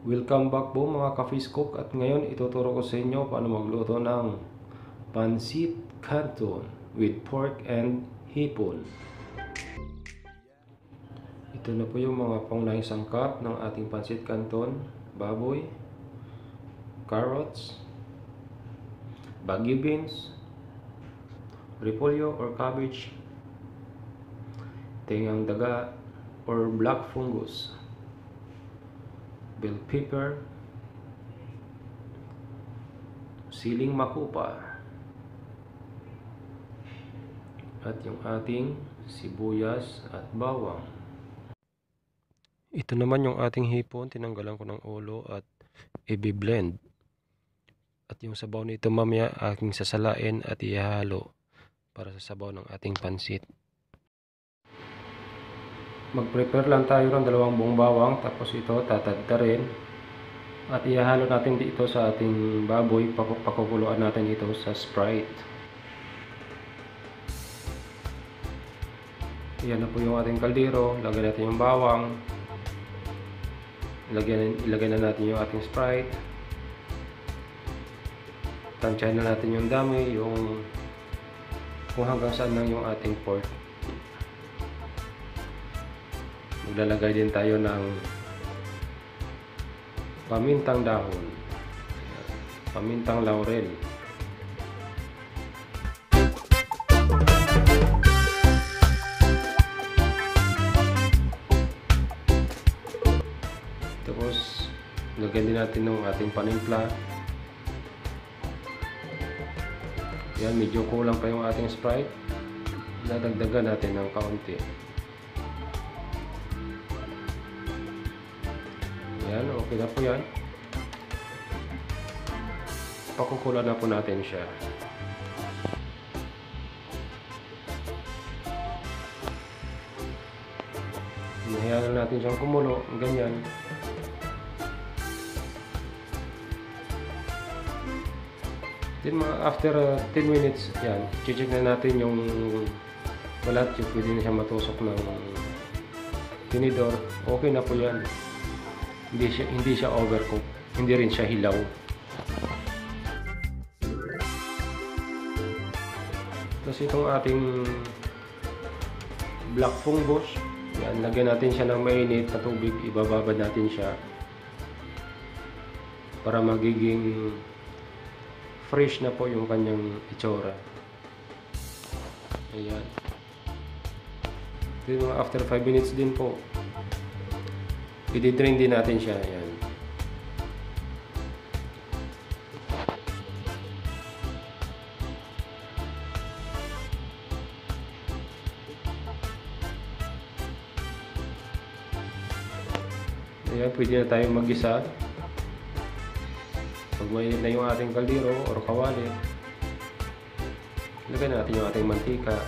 Welcome back po mga ka-Fish Cook, at ngayon ituturo ko sa inyo paano magluto ng pancit canton with pork and hipon. Ito na po yung mga pangunahing sangkap ng ating pancit canton: baboy, carrots, baguio beans, repolyo or cabbage, tingang daga or black fungus, bell pepper, siling makupa, at yung ating sibuyas at bawang. Ito naman yung ating hipon, tinanggalan ko ng ulo at i-blend. At yung sabaw nito mamaya aking sasalain at ihalo para sa sabaw ng ating pansit. Mag-prepare lang tayo ng 2 buong bawang, tapos ito tatadtarin at ihalo natin dito sa ating baboy. Pakukuluan natin ito sa Sprite. Yan na po yung ating kaldero. Lagyan natin yung bawang, ilagay na natin yung ating Sprite, tansyahin na natin yung dami, yung kung hanggang saan lang yung ating pork. Maglalagay din tayo ng pamintang dahon, pamintang laurel, tapos lagyan din natin ng ating panimpla. Yan, medyo kulang pa yung ating Sprite, dadagdagan natin ng kaunti. Yan, okay na po yan. Pakukulan na po natin siya. Hinahayaan na natin siyang kumulo, ganyan. Then after 10 minutes, yan, check na natin yung balat, yung pwede na siya matusok ng tinidor. Okay na po yan. Hindi siya overcook, hindi rin siya hilaw. Tapos itong ating black fungus, yan, lagyan natin siya ng mainit na tubig, ibababad natin siya para magiging fresh na po yung kanyang itsura. Ayan. Then after 5 minutes din po, i-drain din natin siya. Ayan. Ayan, pwede na tayong mag-isa. Pag mainit na yung ating kaldero or kawali, lagyan natin yung ating mantika.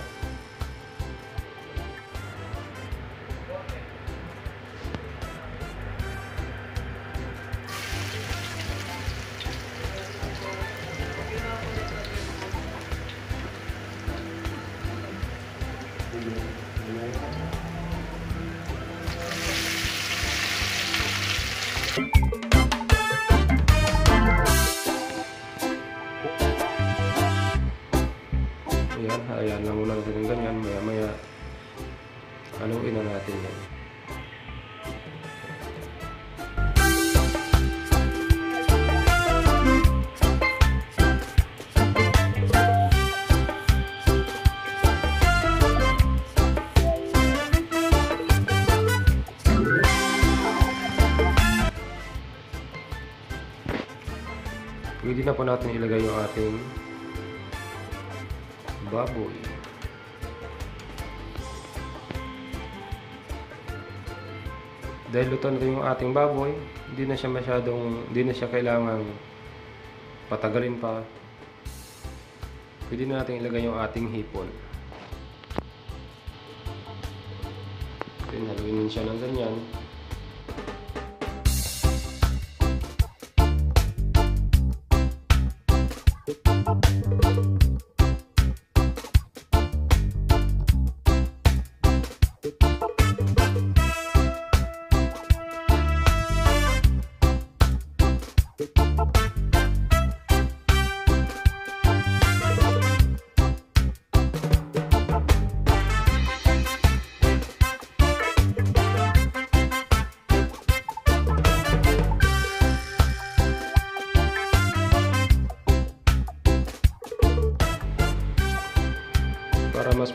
Ayan, hayaan lang muna natin ng ganyan. Maya-maya haluin na natin yan. Pwede na po natin ilagay yung ating baboy. Dahil luto na yung ating baboy, hindi na siya kailangang patagalin pa. Pwede na natin ilagay yung ating hipon. Then haluin siya ng ganyan.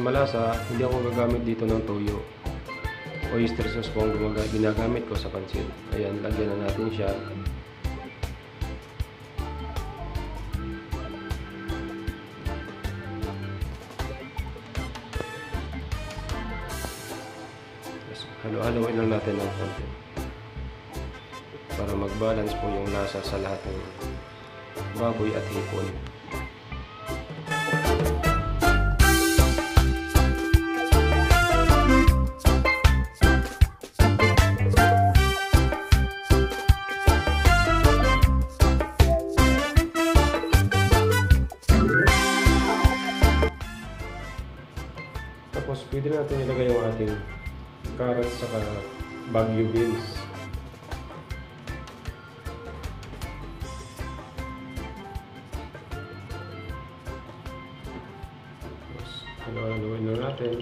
malasa, hindi ako gagamit dito ng toyo. Oyster sauce po ang ginagamit ko sa pansit. Ayan, lagyan na natin siya. Halo-haloin lang natin ng konti para mag-balance po yung lasa sa lahat ng baboy at hipon. Tapos pwede natin ilagay yung ating carrots saka Baguio beans. Tapos halo-haloin na natin.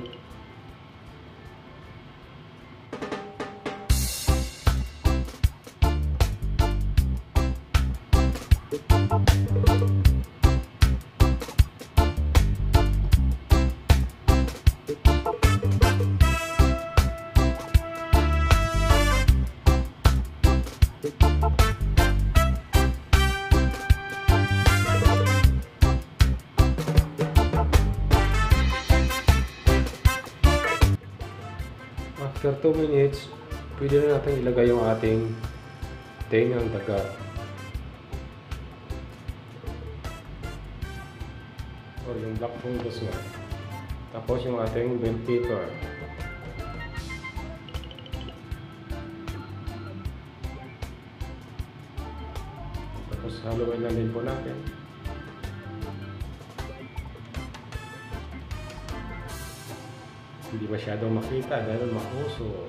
After 2 minutes, pwede na natin ilagay yung ating tengang daga. Or yung black fungus nga. Tapos yung ating bell pepper. Tapos haluin na din po natin. Hindi masyadong makita dahil makuso.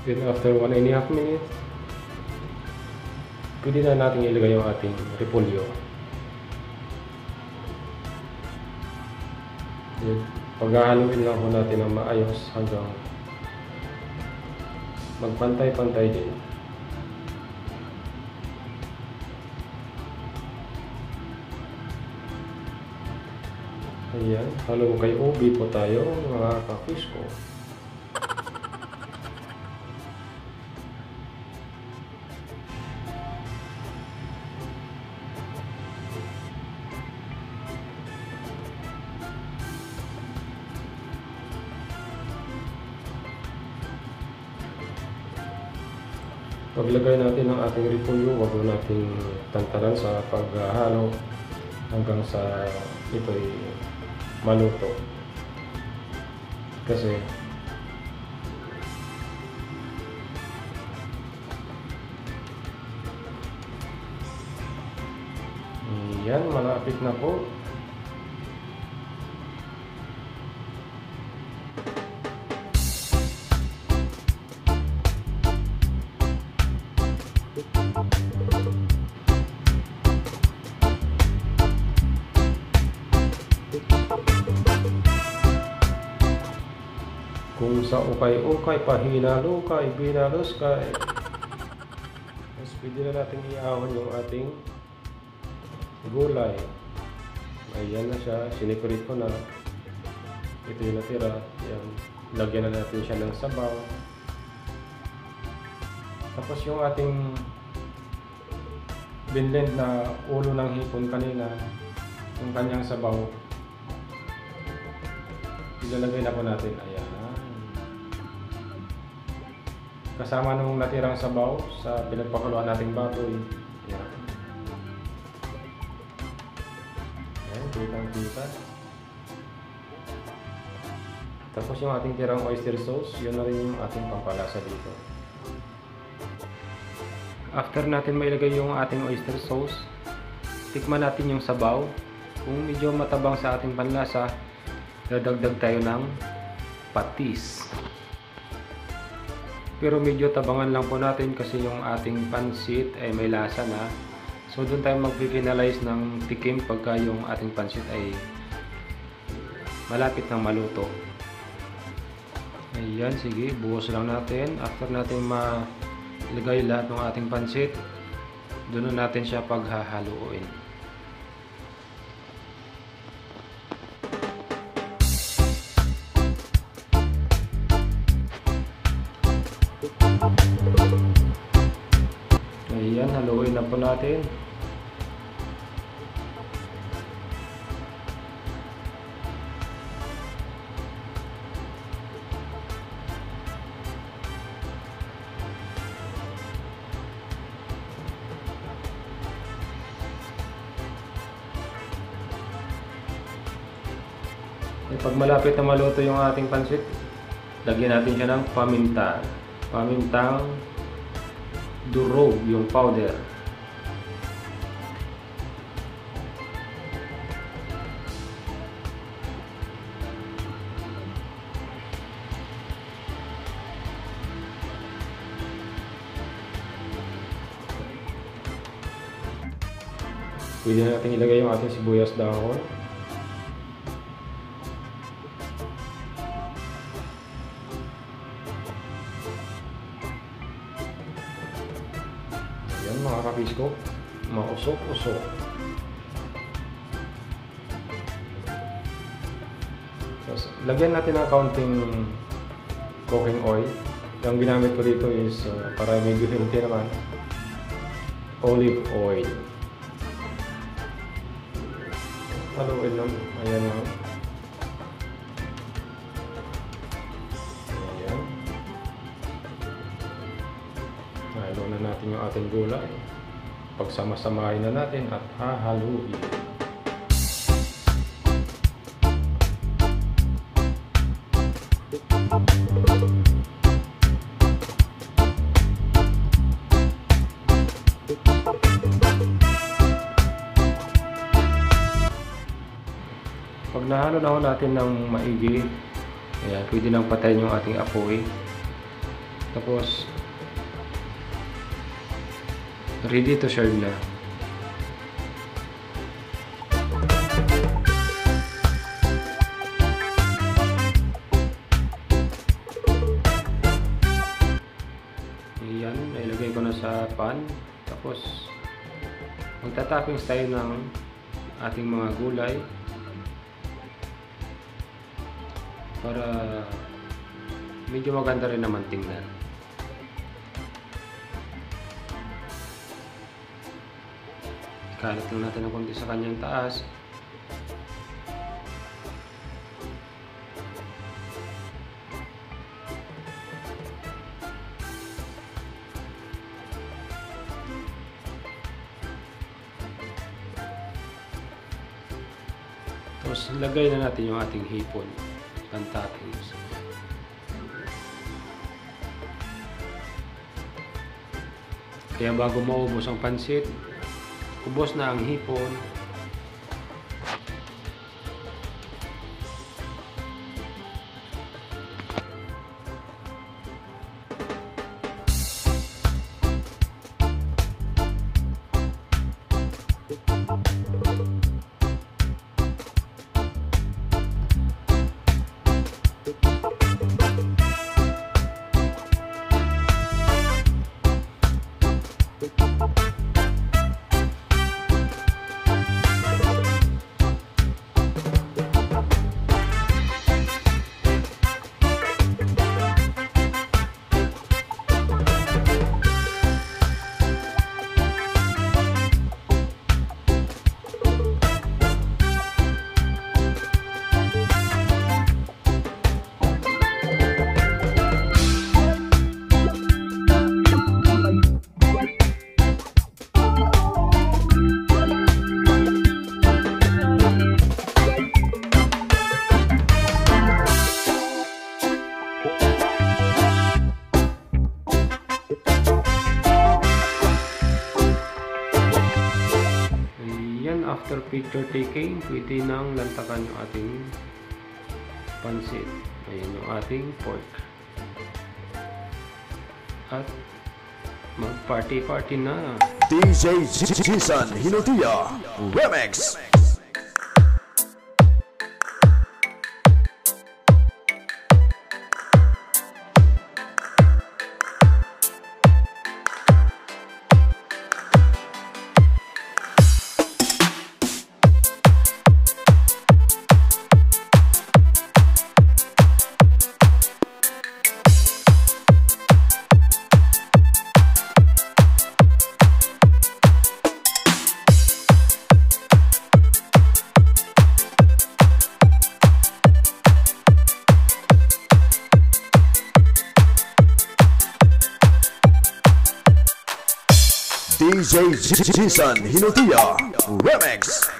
Then after 1.5 minutes, pwede na natin ilagay yung ating repolyo. Paghahaluin lang po natin ng maayos hanggang magpantay-pantay din. Ayan, halo kay ubi po tayo mga ka-fish ko. Paglagay natin ng ating repolyo, wag mo nating tantanan sa paghalo hanggang sa ito'y maluto. Kasi yan, malapit na po. Kung sa ukay-ukay, pahinalukay, binaluskay. Mas pwede na natin iahon yung ating gulay. Ayan na siya, sinipirit ko na. Ito yung natira. Yan. Lagyan na natin siya ng sabaw. Tapos yung ating binlend na ulo ng hipon kanina, yung kanyang sabaw, ilalagay na po natin. Ayan. Kasama nung natirang sabaw sa pinagpakuluan nating baboy. Ayan. Ayan, kitang-kita. Tapos yung ating tirang oyster sauce, yun na rin yung ating pampalasa dito. After natin mailagay yung ating oyster sauce, tikman natin yung sabaw. Kung medyo matabang sa ating panlasa, dadagdag tayo ng patis. Pero medyo tabangan lang po natin kasi yung ating pansit ay may lasa na. So doon tayo mag-finalize ng tikim pagka yung ating pansit ay malapit ng maluto. Ayan, sige, buhos lang natin. After natin ilagay lahat ng ating pansit, doon na natin siya paghahaluin. Ayan, haluin na po natin. Pag malapit na maluto yung ating pansit, lagyan natin siya ng paminta. Pamintang durog, yung powder. Pwede natin ilagay yung ating sibuyas dahon. Ayan mga kapisko, mausok-usok. Tapos, lagyan natin ng kaunting cooking oil. Yung ginamit ko dito is para medyo healthy naman, olive oil. Haluin lang. Ayan lang. Ayan. Halo na natin yung ating gulay. Pagsama-samahin na natin at hahaluin. Pag nahalo na ho natin ng maigi, ayan, pwede nang patayin yung ating apoy. Tapos, ready to serve na. Ayan, nailagay ko na sa pan. Tapos, magtatoppings tayo ng ating mga gulay para medyo maganda rin naman tingnan. Kalat lang natin ng konti sa kanyang taas. Tapos lagay na natin yung ating hipon. Toppings. Kaya bago maubos ang pansit, ubos na ang hipon. after taking, pwede nang lantakan yung ating pansit. Ayan yung ating pork. At mag-party-party na. DJ Jisan Hinotia Remix. DJ Jisan Hinotia Remix.